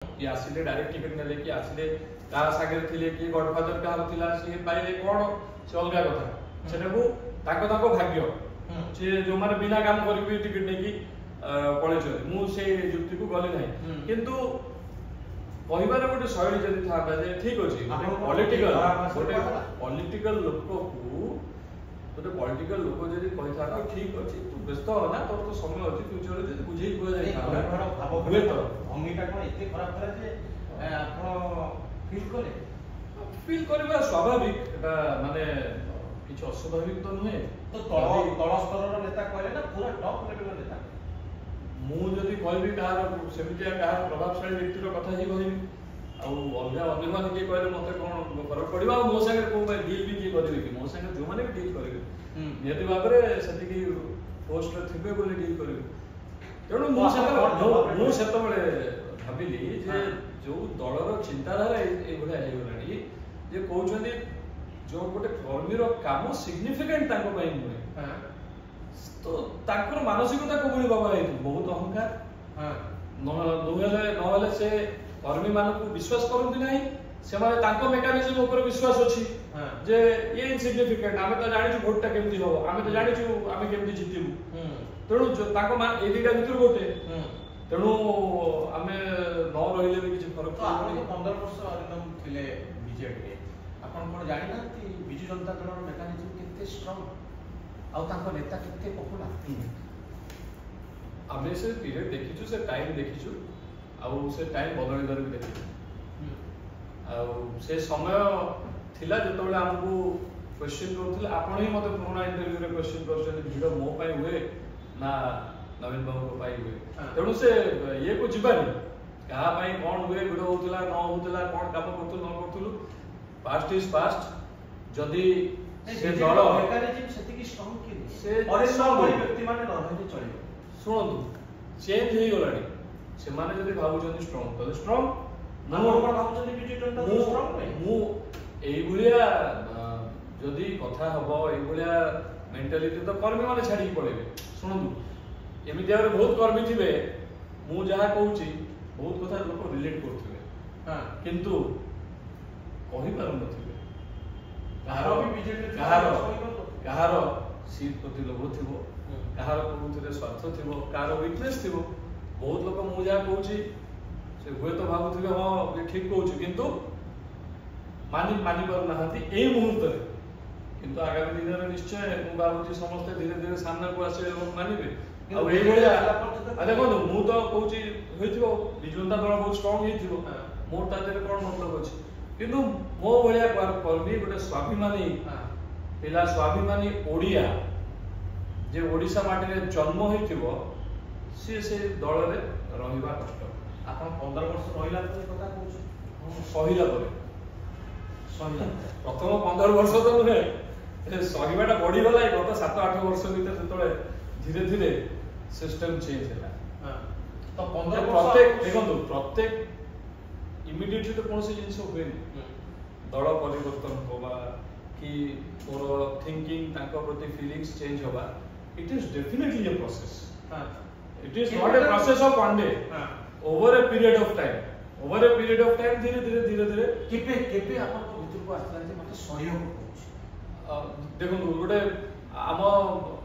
कि आसिले direct ticket नेले कि आसिले का सागे थिले कि गॉडफादर का थिला से पाइले कोन से अलगा कथा सेटा को ताको भाग्य से जो माने बिना काम करि भी टिकट नै कि पळे छ मु से युक्ति को गले नै किंतु कहिबार गोटे शैली जदि था जे ठीक अछि पॉलिटिकल लोक को गोटे पॉलिटिकल लोक जदि कहि था ठीक अछि तू व्यस्त हो ना तोर तो समय अछि फ्यूचर जे बुझेई को जाय था भाव हुए तो भूमिका कोन एते खराब करा जे आपण फील करबा स्वाभाविक एटा माने किछ अस्वाभाविक तो नुहे तो तळ स्तर नेता कहले ना पूरा टॉप लेवल नेता मु जदि कहबी कहार सेमितिया कहार प्रभावशाली व्यक्ति रो कथा ही कहबी आ अलगा अन्य माने के कहले मते कोन फरक पड़िबा मो संगे को डील भी की करबे कि मो संगे जो माने डील करबे नियति बाबरे सेति की पोस्ट थिबे बोले डील करबे तेणु मु सेत बळे भाबिली जे जो दलर चिंताधारा ए भले हे गलानी जे कहउछन्ती जो गोटे कर्मी रो काम सिग्निफिकेंट ताको पई नुहे तो ताकर मानसिकता को बोली बाबा है बहुत अहंकार हां नहले से कर्मी मान को विश्वास करंती नहीं से माने ताको मेकानिज्म ऊपर विश्वास अछि जे ये इनसिग्निफिकेंट आमे तो जानि छु वोटटा केमती हो आमे तो जानि छु आमे केमती जितिबु तेणु जो ताको मान ए दिटा भितर गोटे तेणु आमे न रहिले भी किछ फरक पड़े 15 वर्ष अरिंदम थिले बीजेपी आपण कोन जानि ना बिजु जनता दल रो मेकानिज्म केते स्ट्रांग आउ ताको नेता केते पॉपुलर आमे से पीरियड देखिछु से टाइम देखिछु आउ से टाइम बदल दर भी देखिछु आउ से समय थिला जतबेले हमकु क्वेश्चन करथिले आपण ही मते पुराना इंटरव्यू रे क्वेश्चन करछन भिडो मो पाई हुए ना नवीन बाबू को पाई हुए तेणु से ये को जीवानी कहा पाई कोन हुए भिडो होतला न होतला कोन काम करथु न करथुलु पास्ट इज पास्ट जदी से दल मेकानिज्म सेति की स्ट्रांग के से परिश्रम व्यक्ति माने रहले चलिबो सुनंतु चेंज हे गलाडी से माने जदी भाबुचंदी स्ट्रांग तो स्ट्रांग नमो कोन भाबुचंदी बीजेपी जनता स्ट्रांग नै मु एई बुलिया जदी कथा हबो एई बुलिया मेंटालिटी तो कर्मी माने छाडी पड़ेबे सुनंतु एमिति आरे बहुत कर्मी थिबे मु जहा कहूची बहुत कथा लोक रिलेट करथिबे हां किंतु कहि पारु नथिबे कहारो भी बीजेपी कहारो सीट प्रति लोभ थिबो कहार कोउथिरे स्वार्थ थिबो कहार वीकनेस थिबो बहुत लोक मु जहा कहूची से हुए तो भाबुथिबे हां ये ठीक कहूची किंतु मानी पारु नाहंती एई मुहूर्त रे किंतु आगामी दिन रे निश्चय मु भाबुची समस्त धीरे धीरे सामना को आसे लोक मानिबे आ एई भलिया अरे कोन मु तो कहूची होइथिबो बिजुंता दल बहुत स्ट्रांग हेथिबो मोर ताते कोन मतलब अछि किंतु मो भलिया कर्मी गोटे स्वाभिमानी पिला स्वाभिमानी ओडिया जे ओडिसा माटी रे जन्म होइथिबो से दल रे रहिबा कष्ट आपण 15 वर्ष रहिला तो कथा कहू सहिला परे प्रथम 15 वर्ष तो नुहे सहिबाटा बढ़ी गला गत 7-8 वर्ष भीतर जेतले धीरे धीरे सिस्टम चेंज हैला तो 15 प्रत्येक देखंतु प्रत्येक इमिडिएटली तो कोन से जिंस होबे दल परिवर्तन होबा कि मोर थिंकिंग तांको प्रति फीलिंग्स चेंज होबा it is definitely a process it is not a process of one day over a period of time धीरे धीरे केपे आपण को भितर को आस्ता जे मते सहयोग होउछ देखंतु गोटे आम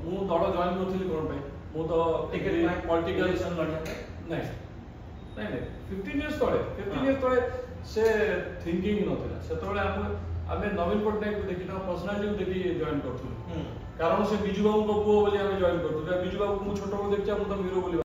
मु दल जॉइन करथिली कोन पे मु तो टिकट पॉलिटिकल नहीं 15 इयर्स तळे से थिंकिंग नथिला सेतबेले आमे नवीन पटनायक को देखिना पर्सनालिटी को देखि जॉइन करथुलु कारण से बिजू बाबू को पुओ बोली आमे जॉइन करथुलु बिजू बाबू को मु छोटो को देखचा मु तो हीरो बोली